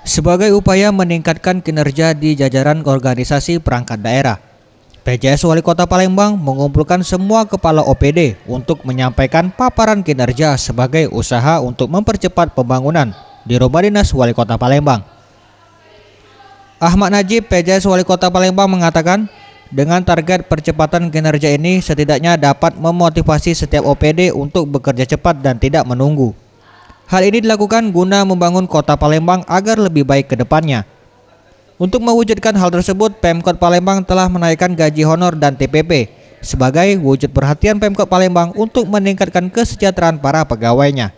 Sebagai upaya meningkatkan kinerja di jajaran organisasi perangkat daerah, PJS Wali Kota Palembang mengumpulkan semua kepala OPD untuk menyampaikan paparan kinerja sebagai usaha untuk mempercepat pembangunan di Rumah Dinas Wali Kota Palembang. Ahmad Najib, PJS Wali Kota Palembang mengatakan, dengan target percepatan kinerja ini setidaknya dapat memotivasi setiap OPD untuk bekerja cepat dan tidak menunggu. Hal ini dilakukan guna membangun Kota Palembang agar lebih baik ke depannya. Untuk mewujudkan hal tersebut, Pemkot Palembang telah menaikkan gaji honor dan TPP sebagai wujud perhatian Pemkot Palembang untuk meningkatkan kesejahteraan para pegawainya.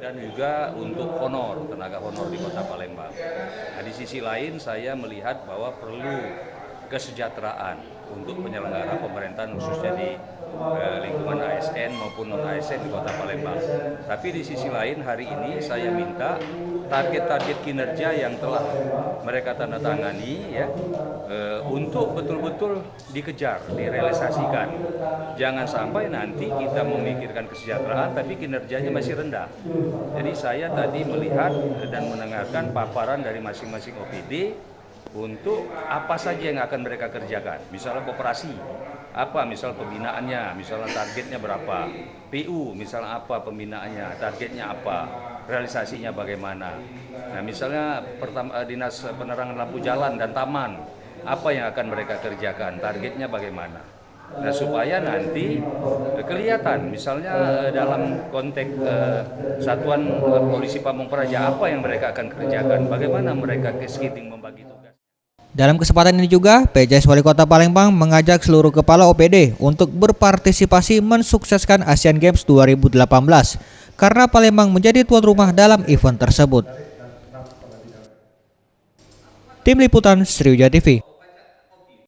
Dan juga untuk honor, tenaga honor di Kota Palembang. Nah, di sisi lain saya melihat bahwa perlu kesejahteraan untuk penyelenggara pemerintahan khususnya di lingkungan ASN maupun non-ASN di Kota Palembang. Tapi di sisi lain hari ini saya minta target-target kinerja yang telah mereka tanda tangani ya untuk betul-betul dikejar, direalisasikan. Jangan sampai nanti kita memikirkan kesejahteraan tapi kinerjanya masih rendah. Jadi saya tadi melihat dan mendengarkan paparan dari masing-masing OPD untuk apa saja yang akan mereka kerjakan. Misalnya koperasi, apa misal pembinaannya, misalnya targetnya berapa, PU misalnya apa pembinaannya, targetnya apa, realisasinya bagaimana. Nah misalnya Dinas Penerangan Lampu Jalan dan Taman, apa yang akan mereka kerjakan, targetnya bagaimana. Nah supaya nanti kelihatan misalnya dalam konteks Satuan Polisi Pamung Praja apa yang mereka akan kerjakan, bagaimana mereka cascading membagi tugas. Dalam kesempatan ini juga, PJS Wali Kota Palembang mengajak seluruh kepala OPD untuk berpartisipasi mensukseskan Asian Games 2018 karena Palembang menjadi tuan rumah dalam event tersebut. Tim Liputan Sriwijaya TV.